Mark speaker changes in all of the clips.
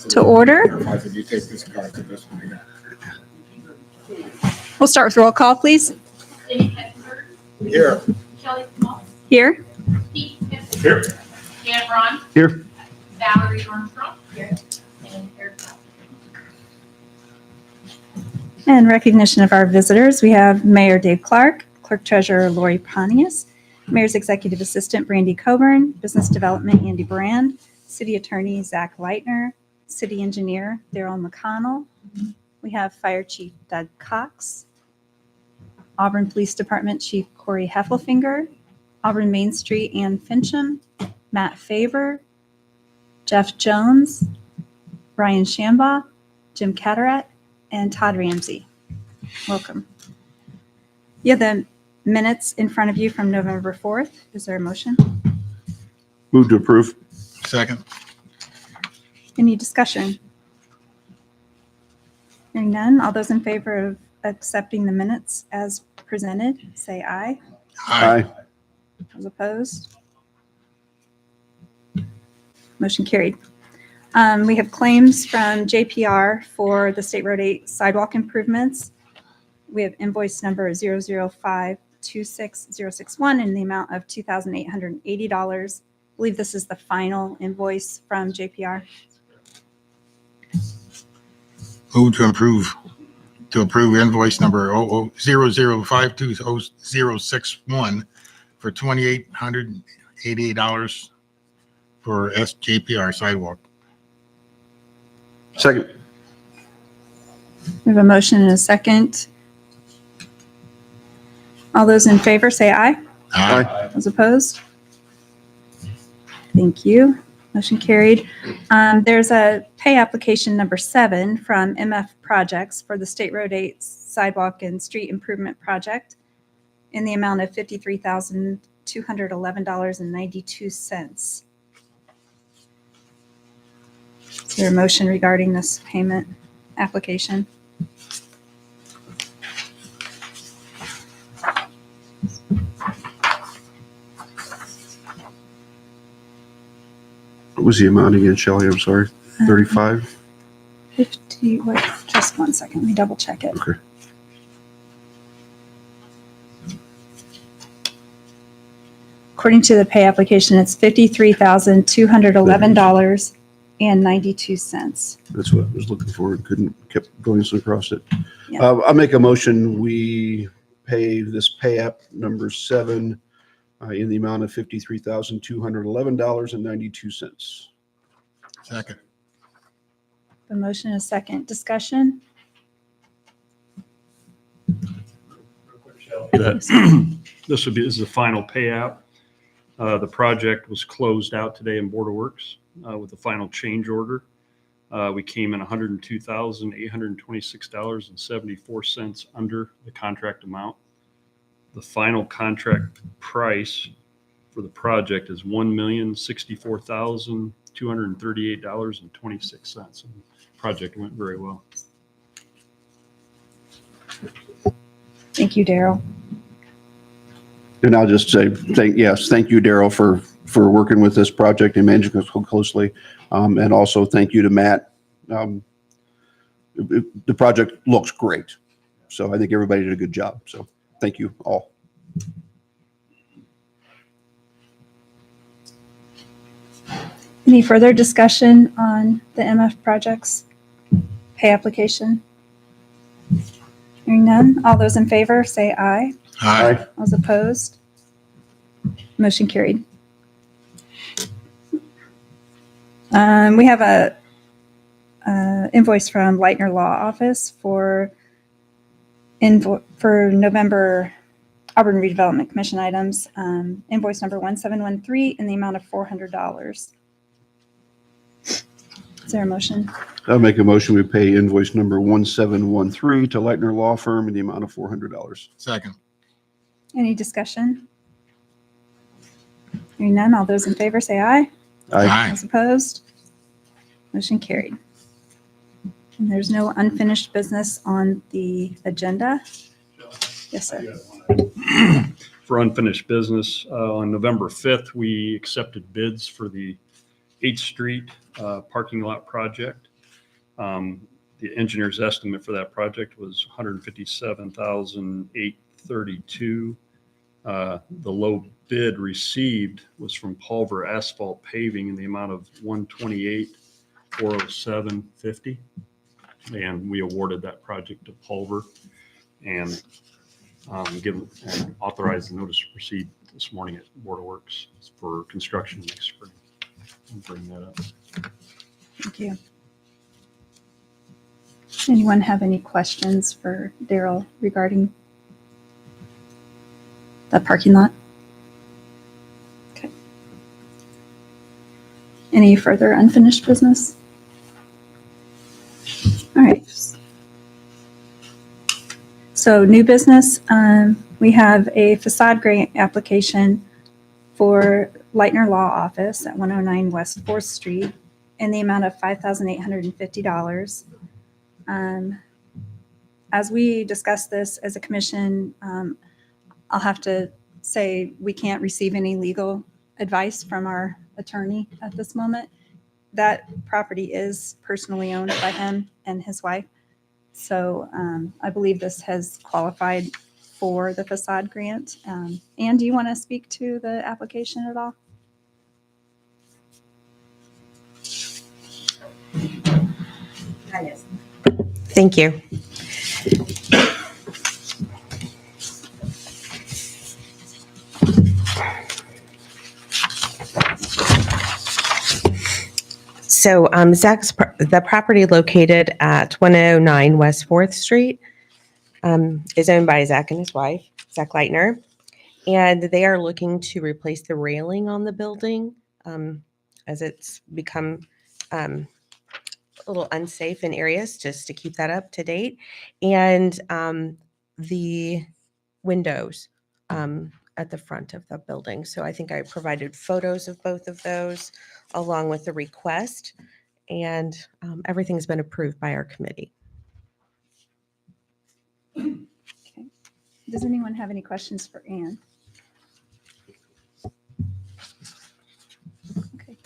Speaker 1: To order.
Speaker 2: Could you take this card to this one again?
Speaker 1: We'll start with roll call, please.
Speaker 2: Here.
Speaker 3: Kelly Small,
Speaker 1: Here.
Speaker 3: Steve Smith,
Speaker 2: Here.
Speaker 3: Dan Ron,
Speaker 4: Here.
Speaker 3: Valerie Armstrong, and Eric Bell.
Speaker 1: And recognition of our visitors, we have Mayor Dave Clark, Clerk Treasurer Lori Pontius, Mayor's Executive Assistant Brandy Coburn, Business Development Andy Brand, City Attorney Zach Leitner, City Engineer Daryl McConnell. We have Fire Chief Doug Cox, Auburn Police Department Chief Corey Heffelfinger, Auburn Main Street Ann Fincham, Matt Faber, Jeff Jones, Brian Shambaugh, Jim Cataract, and Todd Ramsey. Welcome. You have the minutes in front of you from November 4th. Is there a motion?
Speaker 4: Move to approve.
Speaker 2: Second.
Speaker 1: Any discussion? Hearing none, all those in favor of accepting the minutes as presented, say aye.
Speaker 4: Aye.
Speaker 1: Those opposed? Motion carried. We have claims from JPR for the State Road 8 sidewalk improvements. We have invoice number 005-26061 in the amount of $2,880. I believe this is the final invoice from JPR.
Speaker 2: Move to approve invoice number 0052061 for $2,888 for SJPR sidewalk.
Speaker 4: Second.
Speaker 1: We have a motion and a second. All those in favor say aye.
Speaker 4: Aye.
Speaker 1: Those opposed? Thank you. Motion carried. There's a pay application number 7 from MF Projects for the State Road 8 sidewalk and street improvement project in the amount of $53,211.92. Is there a motion regarding this payment application?
Speaker 4: What was the amount again, Shelley? I'm sorry. 35?
Speaker 1: 50, wait, just one second. Let me double check it.
Speaker 4: Okay.
Speaker 1: According to the pay application, it's $53,211.92.
Speaker 4: That's what I was looking for and kept going across it.
Speaker 1: Yeah.
Speaker 4: I'll make a motion. We pay this pay app number 7 in the amount of $53,211.92.
Speaker 2: Second.
Speaker 1: The motion is second. Discussion?
Speaker 5: This is the final pay app. The project was closed out today in Board of Works with the final change order. We came in $102,826.74 under the contract amount. The final contract price for the project is $1,064,238.26. And the project went very well.
Speaker 1: Thank you, Daryl.
Speaker 4: And I'll just say, thank you, Daryl, for working with this project and managing it so closely. And also thank you to Matt. The project looks great. So I think everybody did a good job. So thank you all.
Speaker 1: Any further discussion on the MF Projects pay application? Hearing none, all those in favor say aye.
Speaker 2: Aye.
Speaker 1: Those opposed? Motion carried. We have a invoice from Leitner Law Office for November Auburn Redevelopment Commission items. Invoice number 1713 in the amount of $400. Is there a motion?
Speaker 4: I'll make a motion. We pay invoice number 1713 to Leitner Law Firm in the amount of $400.
Speaker 2: Second.
Speaker 1: Any discussion? Hearing none, all those in favor say aye.
Speaker 2: Aye.
Speaker 1: Those opposed? Motion carried. And there's no unfinished business on the agenda. Yes, sir.
Speaker 5: For unfinished business, on November 5th, we accepted bids for the 8th Street parking lot project. The engineer's estimate for that project was $157,832. The low bid received was from Pulver Asphalt Paving in the amount of $128,407.50. And we awarded that project to Pulver and authorized the notice to proceed this morning at Board of Works for construction next spring. I'll bring that up.
Speaker 1: Thank you. Anyone have any questions for Daryl regarding the parking lot? Okay. Any further unfinished business? All right. So new business, we have a facade grant application for Leitner Law Office at 109 West 4th Street in the amount of $5,850. As we discuss this as a commission, I'll have to say we can't receive any legal advice from our attorney at this moment. That property is personally owned by him and his wife. So I believe this has qualified for the facade grant. Ann, do you want to speak to the application at all?
Speaker 6: Yes. Thank you. So the property located at 109 West 4th Street is owned by Zach and his wife, Zach Leitner. And they are looking to replace the railing on the building as it's become a little unsafe in areas, just to keep that up to date. And the windows at the front of the building. So I think I provided photos of both of those along with the request, and everything's been approved by our committee.
Speaker 1: Okay. Does anyone have any questions for Ann? Okay.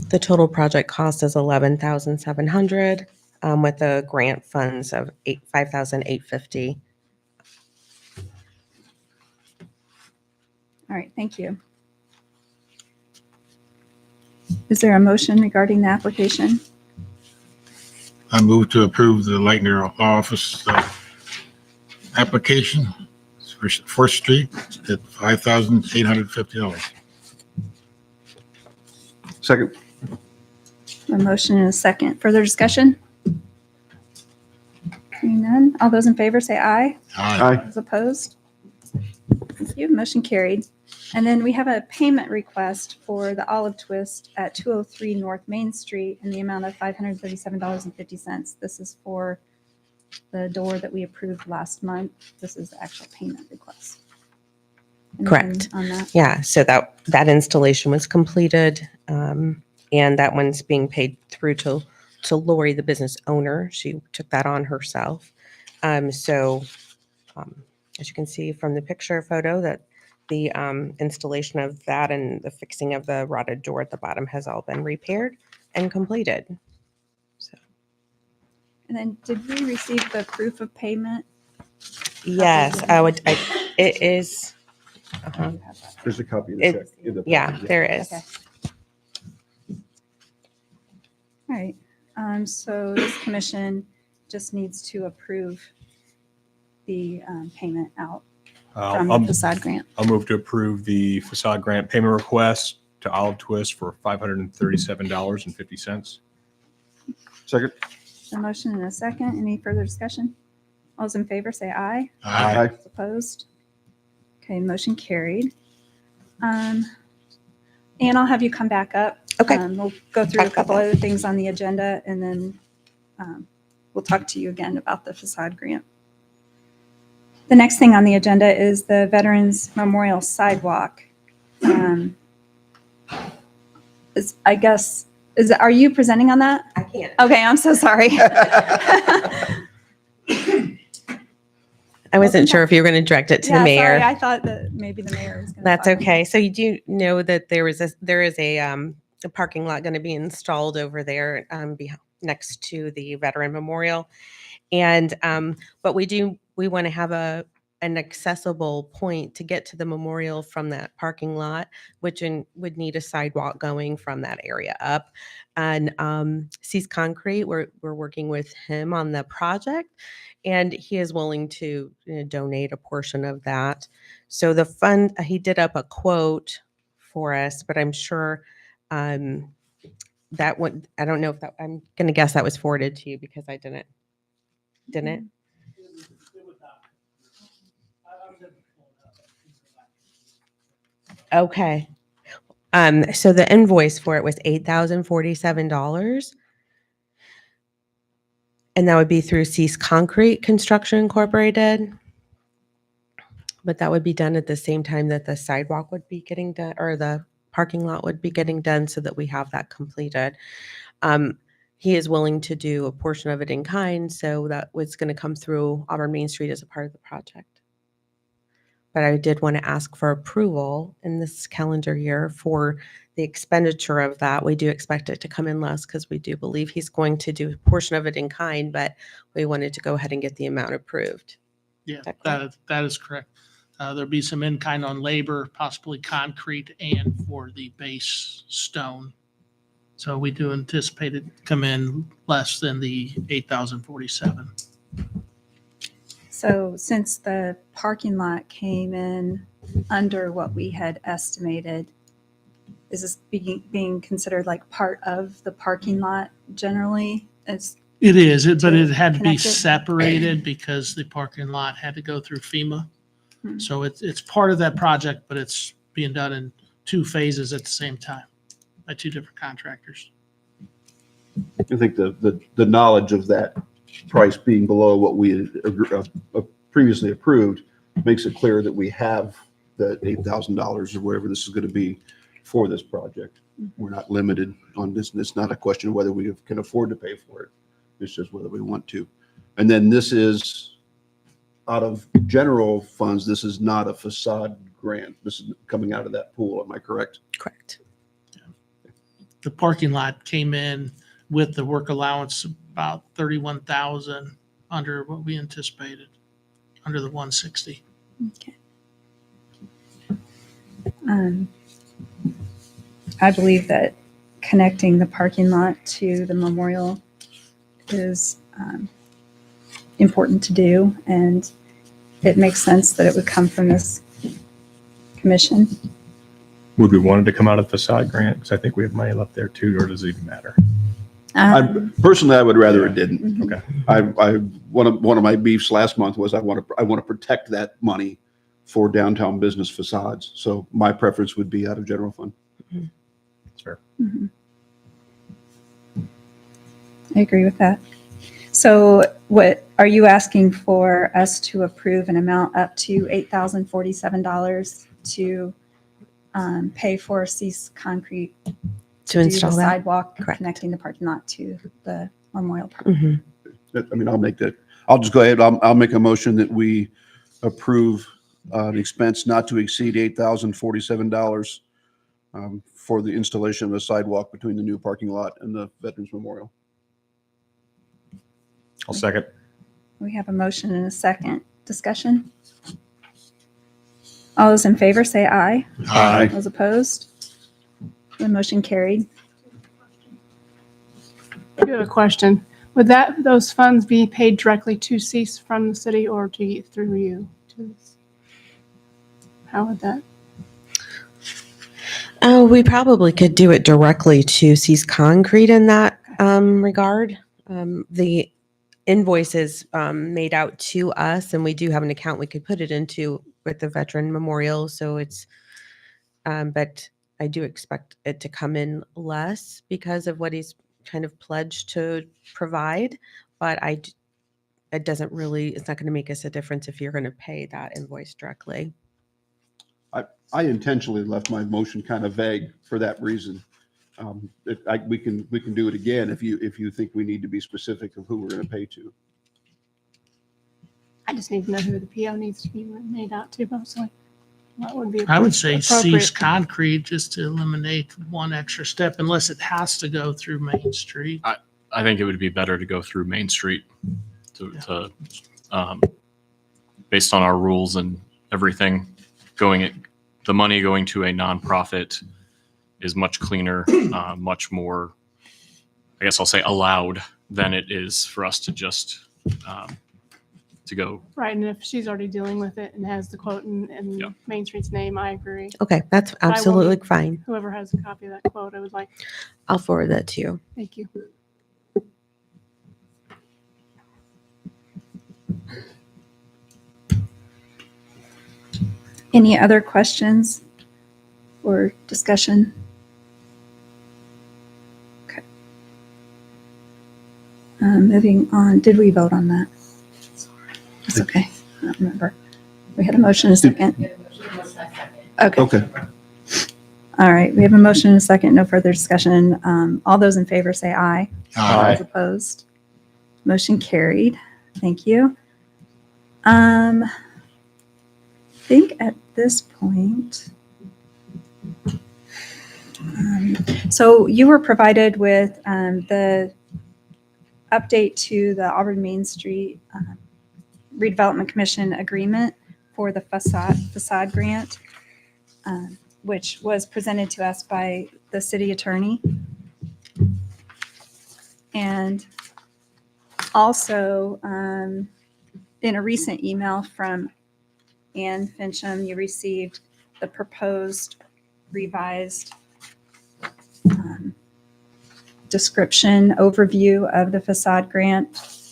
Speaker 6: The total project cost is $11,700 with the grant funds of $5,850.
Speaker 1: All right, thank you. Is there a motion regarding the application?
Speaker 2: I move to approve the Leitner Law Office application for 4th Street at $5,850.
Speaker 4: Second.
Speaker 1: A motion and a second. Further discussion? Hearing none. All those in favor say aye.
Speaker 2: Aye.
Speaker 1: Those opposed? Thank you. Motion carried. And then we have a payment request for the Olive Twist at 203 North Main Street in the amount of $537.50. This is for the door that we approved last month. This is the actual payment request.
Speaker 6: Correct.
Speaker 1: Anything on that?
Speaker 6: Yeah, so that installation was completed, and that one's being paid through to Lori, the business owner. She took that on herself. As you can see from the picture photo, that the installation of that and the fixing of the rotted door at the bottom has all been repaired and completed. So
Speaker 1: And then did we receive the proof of payment?
Speaker 6: yes, it is. Uh-huh.
Speaker 4: There's a copy of the
Speaker 6: It-
Speaker 4: check. in the
Speaker 6: Yeah,
Speaker 4: package.
Speaker 6: there is.
Speaker 1: Okay. All right. So this commission just needs to approve the payment out from the facade grant.
Speaker 7: I'll move to approve the facade grant payment request to Olive Twist for $537.50.
Speaker 4: Second.
Speaker 1: A motion and a second. Any further discussion? All those in favor say aye.
Speaker 2: Aye.
Speaker 1: Those opposed? Okay, motion carried. And I'll have you come back up.
Speaker 6: Okay.
Speaker 1: We'll go through a
Speaker 6: Talk about
Speaker 1: couple
Speaker 6: that.
Speaker 1: other things on the agenda, and then we'll talk to you again about the facade grant. The next thing on the agenda is the Veterans Memorial Sidewalk. Are you presenting on that?
Speaker 6: I can't.
Speaker 1: Okay, I'm so sorry.
Speaker 6: I wasn't sure if you were going to direct it to the
Speaker 1: Yeah,
Speaker 6: mayor.
Speaker 1: sorry, I thought that maybe the mayor was going to.
Speaker 6: That's okay. So you do know that there is a parking lot going to be installed over there next to the Veteran Memorial, and but we want to have an accessible point to get to the memorial from that parking lot, which would need a sidewalk going from that area up. And Seas Concrete, we're working with him on the project, and he is willing to donate a portion of that. So the fund, he did up a quote for us, but I'm sure that one, I don't know if that, I'm going to guess that was forwarded to you because I didn't. Okay. So the invoice for it was $8,047. And that would be through Cease Concrete Construction Incorporated. But that would be done at the same time that the sidewalk would be getting done, or the parking lot would be getting done, so that we have that completed. He is willing to do a portion of it in kind, so that was going to come through Auburn Main Street as a part of the project. But I did want to ask for approval in this calendar year for the expenditure of that. We do expect it to come in less because we do believe he's going to do a portion of it in kind, but we wanted to go ahead and get the amount approved.
Speaker 8: Yeah,
Speaker 6: that correct?
Speaker 8: that is correct. There'll be some in-kind on labor, possibly concrete and for the base stone. So we do anticipate it to come in less than the 8,047.
Speaker 1: So since the parking lot came in under what we had estimated, is this being considered like part of the parking lot generally?
Speaker 8: It is, but it had to be
Speaker 1: Connected?
Speaker 8: separated because the parking lot had to go through FEMA.
Speaker 1: Hmm.
Speaker 8: So it's part of that project, but it's being done in two phases at the same time by two different contractors.
Speaker 4: I think the knowledge of that price being below what we had previously approved makes it clear that we have the $8,000 or whatever this is going to be for this project. We're not limited on this. And it's not a question of whether we can afford to pay for it. It's just whether we want to. And then this is out of general funds. This is not a facade grant. This is coming out of that pool. Am I correct?
Speaker 6: Correct.
Speaker 8: The parking lot came in with the work allowance about 31,000 under what we anticipated, under the 160.
Speaker 1: Okay. I believe that connecting the parking lot to the memorial is important to do, and it makes sense that it would come from this commission.
Speaker 7: Would we want it to come out of the facade grant? Because I think we have money left there too, or does it even matter?
Speaker 4: Personally, I would rather it didn't.
Speaker 1: Mhm.
Speaker 7: Okay.
Speaker 4: One of my beefs last month was I want to protect that money for downtown business facades. So my preference would be out of general fund.
Speaker 7: That's fair.
Speaker 1: Mhm. I agree with that. So what are you asking for us to approve an amount up to $8,047 to pay for Cease Concrete
Speaker 6: To
Speaker 1: do
Speaker 6: install
Speaker 1: the
Speaker 6: that?
Speaker 1: sidewalk
Speaker 6: Correct.
Speaker 1: connecting the parking lot to the memorial park?
Speaker 6: Mhm.
Speaker 4: I mean, I'll make that. I'll just go ahead. I'll make a motion that we approve an expense not to exceed $8,047 for the installation of a sidewalk between the new parking lot and the Veterans Memorial.
Speaker 7: I'll second.
Speaker 1: We have a motion and a second. Discussion? All those in favor say aye.
Speaker 2: Aye.
Speaker 1: Those opposed? The motion carried.
Speaker 9: I do have a question. Would those funds be paid directly to Cease from the city or through you? How would that?
Speaker 6: Oh, we probably could do it directly to Cease Concrete in that regard. The invoice is made out to us, and we do have an account we could put it into with the Veteran Memorial. So it's, but I do expect it to come in less because of what he's kind of pledged to provide. But it doesn't really, it's not going to make us a difference if you're going to pay that invoice directly.
Speaker 4: I intentionally left my motion kind of vague for that reason. We can do it again if you think we need to be specific of who we're going to pay to.
Speaker 9: I just need to know who the PO needs to be made out to mostly. What would be
Speaker 8: I would say
Speaker 9: appropriate?
Speaker 8: cease concrete just to eliminate one extra step unless it has to go through Main Street.
Speaker 10: I think it would be better to go through Main Street to based on our rules and everything, the money going to a nonprofit is much cleaner, much more, I guess I'll say, allowed than it is for us to just to go.
Speaker 9: Right, and if she's already dealing with it and has the quote and
Speaker 10: Yeah.
Speaker 9: Main Street's name, I agree.
Speaker 6: Okay, that's
Speaker 9: will
Speaker 6: absolutely
Speaker 9: need-
Speaker 6: fine.
Speaker 9: Whoever has a copy of that quote, I would like,
Speaker 6: I'll forward that to you.
Speaker 9: thank you.
Speaker 1: Any other questions or discussion? Okay. Moving on, did we vote on that? It's okay, I don't remember. We had a motion and a second. Okay,
Speaker 4: Okay.
Speaker 1: all right, we have a motion and a second, no further discussion. All those in favor say aye.
Speaker 2: Aye.
Speaker 1: Those opposed? Motion carried. Thank you. I think at this point, so you were provided with the update to the Auburn Main Street Redevelopment Commission agreement for the facade grant, which was presented to us by the city attorney. And also, in a recent email from Ann Fincham, you received the proposed revised description overview of the facade grant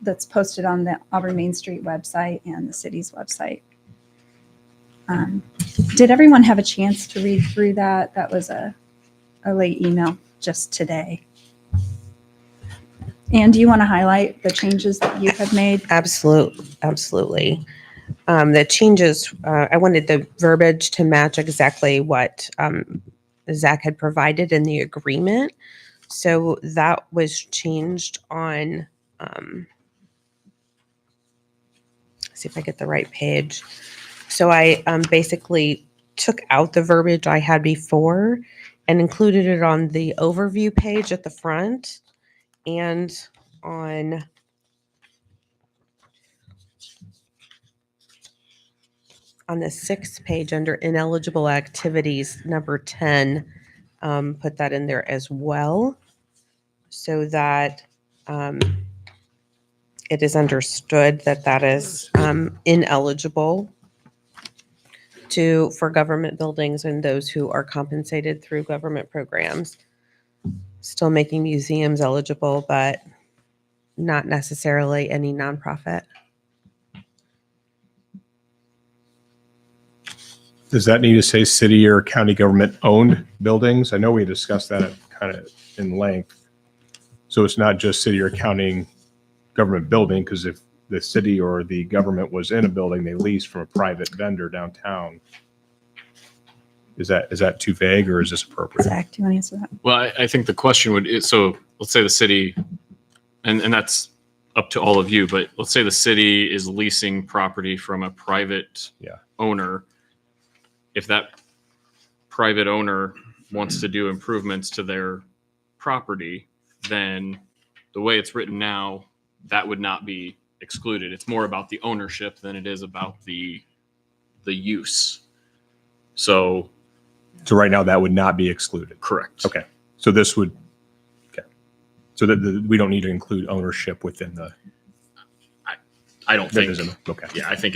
Speaker 1: that's posted on the Auburn Main Street website and the city's website. Did everyone have a chance to read through that? That was a late email just today. And do you want to highlight the changes that you have made?
Speaker 6: Absolutely. The changes, I wanted the verbiage to match exactly what Zach had provided in the agreement. So that was changed on, see if I get the right page. So I basically took out the verbiage I had before and included it on the overview page at the front and on the 6th page under ineligible activities, number 10, put that in there as well so that it is understood that that is ineligible for government buildings and those who are compensated through government programs. Still making museums eligible, but not necessarily any nonprofit.
Speaker 7: Does that need to say city or county government owned buildings? I know we discussed that kind of in length. So it's not just city or county government building, because if the city or the government was in a building they leased from a private vendor downtown, is that too vague or is this appropriate?
Speaker 1: Zach, do you want to answer that?
Speaker 10: Well, I think the question so let's say the city, and that's up to all of you, but let's say the city is leasing property from a private owner. If that private owner wants to do improvements to their property, then the way it's written now, that would not be excluded. It's more about the ownership than it is about the use. So
Speaker 7: right now that would not be excluded.
Speaker 10: correct.
Speaker 7: Okay. So this would, okay. So that we don't need to include ownership within the
Speaker 10: I don't think.
Speaker 7: mechanism. Okay.
Speaker 10: Yeah, I think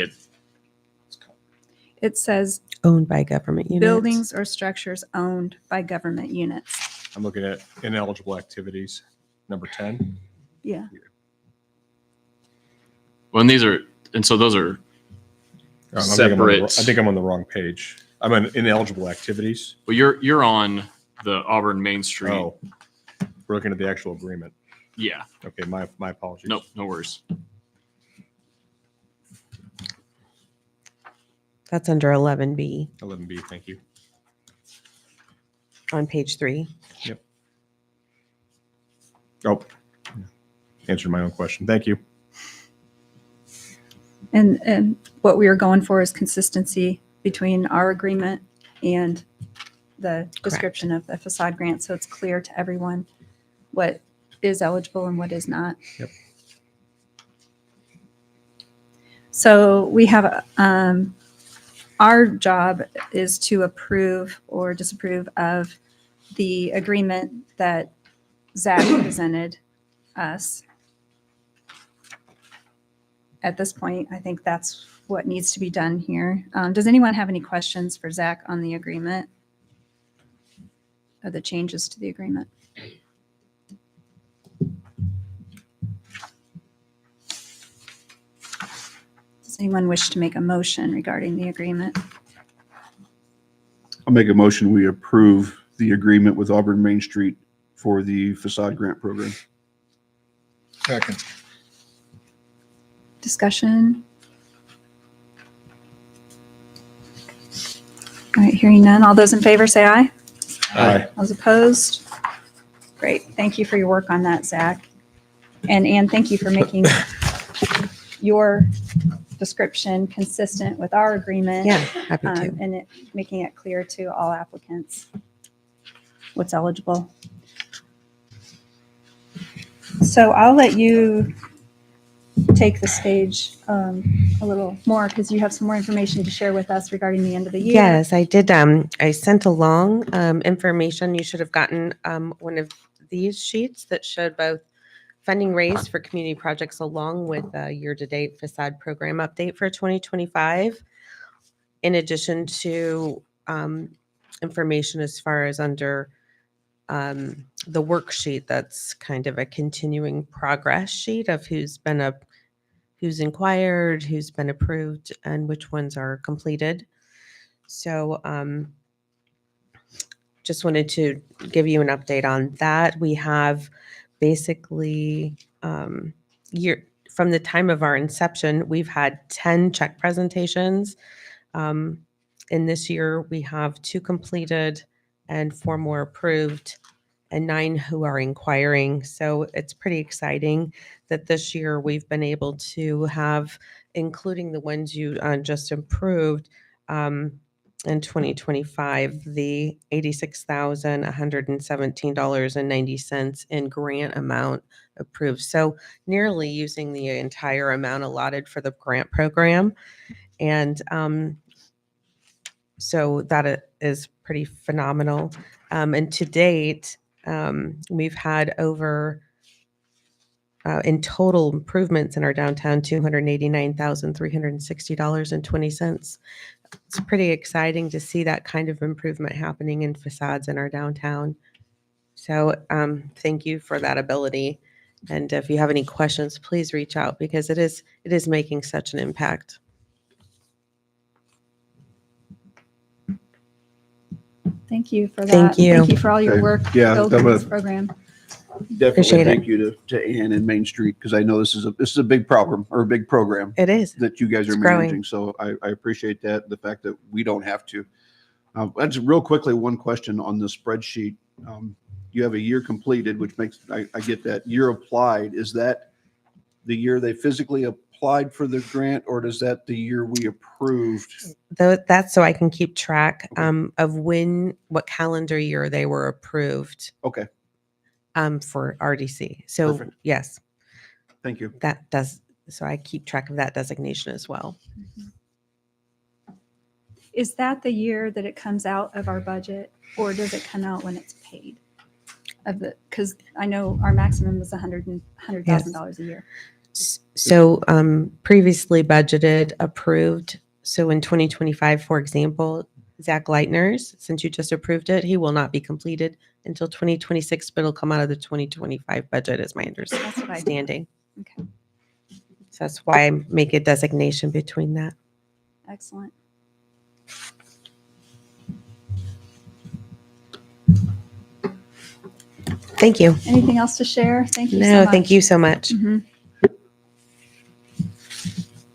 Speaker 1: It says
Speaker 6: Owned by government units.
Speaker 1: buildings or structures owned by government units.
Speaker 7: I'm looking at ineligible activities, number 10.
Speaker 1: Yeah.
Speaker 10: Well, and so those are separate.
Speaker 7: I think I'm on the wrong page. I'm on ineligible activities.
Speaker 10: Well, you're on the Auburn Main Street.
Speaker 7: Oh, we're looking at the actual agreement.
Speaker 10: Yeah.
Speaker 7: Okay, my apologies.
Speaker 10: Nope. No worries.
Speaker 6: That's under 11B
Speaker 7: 11B, thank you.
Speaker 6: on page 3.
Speaker 7: Oh, answered my own question. Thank you.
Speaker 1: And what we are going for is consistency between our agreement and the description of the facade grant, so it's clear to everyone what is eligible and what is not.
Speaker 7: Yep.
Speaker 1: So we have, our job is to approve or disapprove of the agreement that Zach presented us. At this point, I think that's what needs to be done here. Does anyone have any questions for Zach on the agreement? Or the changes to the agreement? Does anyone wish to make a motion regarding the agreement?
Speaker 4: I'll make a motion, we approve the agreement with Auburn Main Street for the facade grant program.
Speaker 2: Second.
Speaker 1: Discussion? All right, hearing none. All those in favor say aye.
Speaker 7: Aye.
Speaker 1: Those opposed? Great. Thank you for your work on that, Zach. And Ann, thank you for making your description consistent with our agreement.
Speaker 6: Yeah, happy to.
Speaker 1: And making it clear to all applicants what's eligible. So I'll let you take the stage a little more because you have some more information to share with us regarding the end of the year.
Speaker 6: Yes, I did. I sent along information. You should have gotten one of these sheets that showed both funding raised for community projects along with a year-to-date facade program update for 2025, in addition to information as far as under the worksheet that's kind of a continuing progress sheet of who's inquired, who's been approved, and which ones are completed. So just wanted to give you an update on that. We have basically from the time of our inception, we've had 10 check presentations. In this year, we have 2 completed and 4 more approved and 9 who are inquiring. So it's pretty exciting that this year we've been able to have, including the ones you just approved, in 2025, the $86,117.90 in grant amount approved. So nearly using the entire amount allotted for the grant program. And so that is pretty phenomenal. And to date, we've had over, in total improvements in our downtown, $289,360.20. It's pretty exciting to see that kind of improvement happening in facades in our downtown. So thank you for that ability. And if you have any questions, please reach out because it is making such an impact.
Speaker 1: Thank you for that.
Speaker 6: Thank you.
Speaker 1: Thank you for all your
Speaker 4: Okay.
Speaker 1: work
Speaker 4: Yeah,
Speaker 1: building
Speaker 4: that
Speaker 1: this
Speaker 4: was-
Speaker 1: program.
Speaker 4: Definitely
Speaker 6: Appreciate it.
Speaker 4: thank you to Ann and Main Street, because I know this is a big problem or a big program
Speaker 6: It is.
Speaker 4: that you guys are
Speaker 6: It's growing.
Speaker 4: managing. So I appreciate that, the fact that we don't have to. Just real quickly, one question on the spreadsheet. You have a year completed, which makes, I get that. Year applied, is that the year they physically applied for the grant, or is that the year we approved?
Speaker 6: That's so I can keep track of what calendar year they were approved
Speaker 4: Okay,
Speaker 6: for RDC. So
Speaker 4: Perfect.
Speaker 6: yes,
Speaker 4: thank you.
Speaker 6: that does. So I keep track of that designation as well.
Speaker 1: Is that the year that it comes out of our budget, or does it come out when it's paid? Because I know our maximum is $100,000 a year.
Speaker 6: So previously budgeted, approved. So in 2025, for example, Zach Leitner's, since you just approved it, he will not be completed until 2026, but it'll come out of the 2025 budget, is my
Speaker 1: That's what I thought.
Speaker 6: understanding.
Speaker 1: Okay,
Speaker 6: So that's why I make a designation between that.
Speaker 1: excellent.
Speaker 6: Thank you.
Speaker 1: Anything else to share? Thank you so
Speaker 6: No,
Speaker 1: much.
Speaker 6: thank you so much.
Speaker 1: Mhm.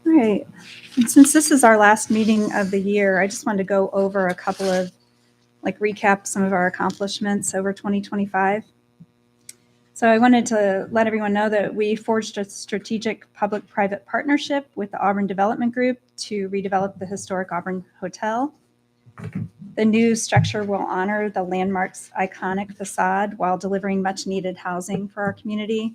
Speaker 1: All right. And since this is our last meeting of the year, I just wanted to go over a couple of, recap some of our accomplishments over 2025. So I wanted to let everyone know that we forged a strategic public-private partnership with the Auburn Development Group to redevelop the historic Auburn Hotel. The new structure will honor the landmark's iconic facade while delivering much-needed housing for our community.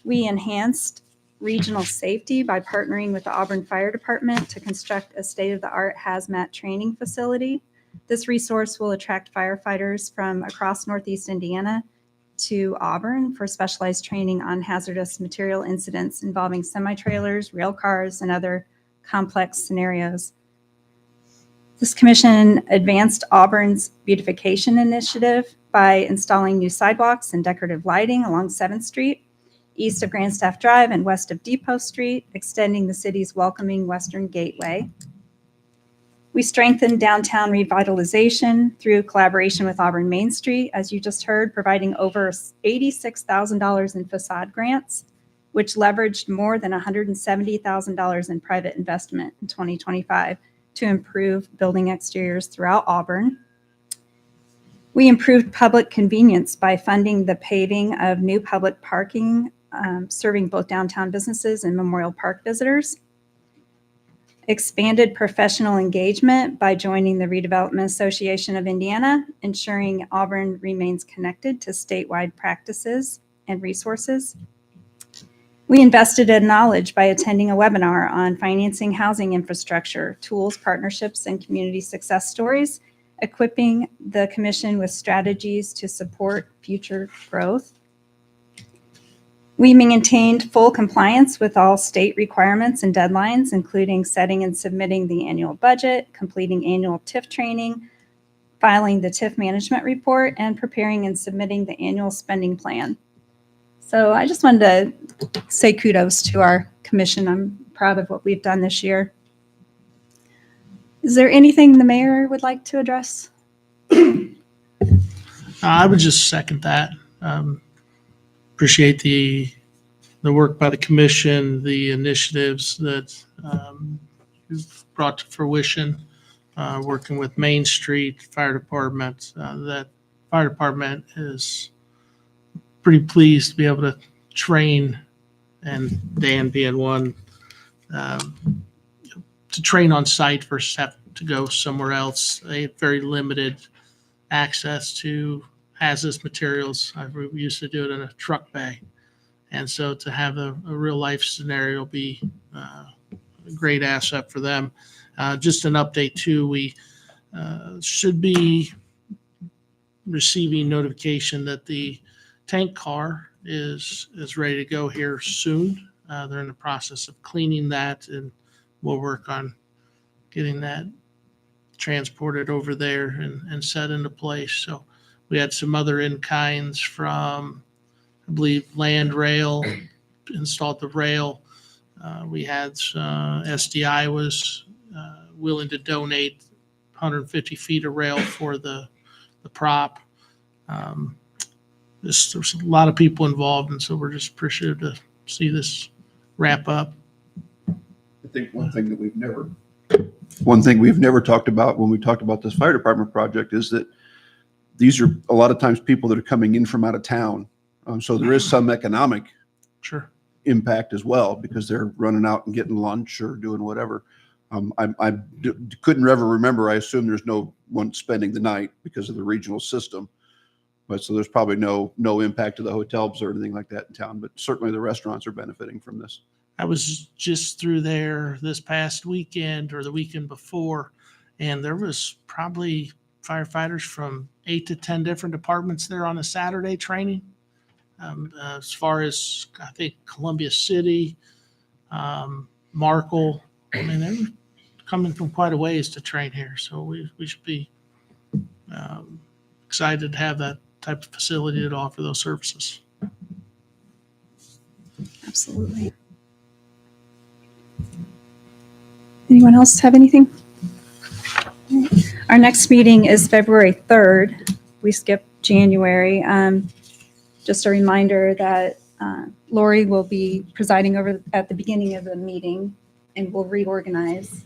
Speaker 1: We enhanced regional safety by partnering with the Auburn Fire Department to construct a state-of-the-art hazmat training facility. This resource will attract firefighters from across Northeast Indiana to Auburn for specialized training on hazardous material incidents involving semi-trailers, rail cars, and other complex scenarios. This commission advanced Auburn's beautification initiative by installing new sidewalks and decorative lighting along 7th Street, east of Grandstaff Drive and west of Depot Street, extending the city's welcoming western gateway. We strengthened downtown revitalization through collaboration with Auburn Main Street, as you just heard, providing over $86,000 in facade grants, which leveraged more than $170,000 in private investment in 2025 to improve building exteriors throughout Auburn. We improved public convenience by funding the paving of new public parking, serving both downtown businesses and Memorial Park visitors. Expanded professional engagement by joining the Redevelopment Association of Indiana, ensuring Auburn remains connected to statewide practices and resources. We invested in knowledge by attending a webinar on financing housing infrastructure, tools, partnerships, and community success stories, equipping the commission with strategies to support future growth. We maintained full compliance with all state requirements and deadlines, including setting and submitting the annual budget, completing annual TIF training, filing the TIF management report, and preparing and submitting the annual spending plan. So I just wanted to say kudos to our commission. I'm proud of what we've done this year. Is there anything the mayor would like to address?
Speaker 8: I would just second that. Appreciate the work by the commission, the initiatives that you've brought to fruition, working with Main Street Fire Department. That fire department is pretty pleased to be able to train, and Dan being one, to train on site versus have to go somewhere else. They have very limited access to hazardous materials. We used to do it in a truck bay. And so to have a real life scenario be a great asset for them. Just an update too, we should be receiving notification that the tank car is ready to go here soon. They're in the process of cleaning that, and we'll work on getting that transported over there and set into place. So we had some other in-kinds from, I believe, Land Rail, installed the rail. We had SDI was willing to donate 150 feet of rail for the prop. There's a lot of people involved, and so we're just appreciative to see this wrap up.
Speaker 4: I think one thing we've never talked about when we talked about this fire department project is that these are a lot of times people that are coming in from out of town. So there is some economic impact as well, because they're running out and getting lunch or doing whatever. I couldn't ever remember. I assume there's no one spending the night because of the regional system. But so there's probably no impact to the hotels or anything like that in town, but certainly the restaurants are benefiting from this.
Speaker 8: I was just through there this past weekend or the weekend before, and there was probably firefighters from 8 to 10 different departments there on a Saturday training. As far as, I think, Columbia City, Markle, I mean, they were coming from quite a ways to train here. So we should be excited to have that type of facility to offer those services.
Speaker 1: Absolutely. Anyone else have anything? Our next meeting is February 3rd. We skipped January. Just a reminder that Lori will be presiding over at the beginning of the meeting, and we'll reorganize,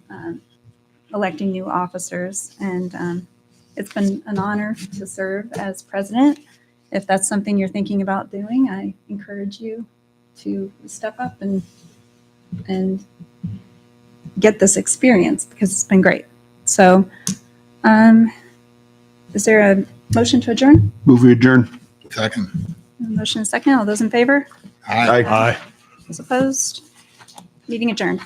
Speaker 1: electing new officers. And it's been an honor to serve as president. if that's something you're thinking about doing, I encourage you to step up and get this experience because it's been great. So, is there a motion to adjourn?
Speaker 4: Move we adjourn.
Speaker 2: Second.
Speaker 1: Motion and second. All those in favor?
Speaker 2: Aye.
Speaker 7: Aye.
Speaker 1: Those opposed? Meeting adjourned.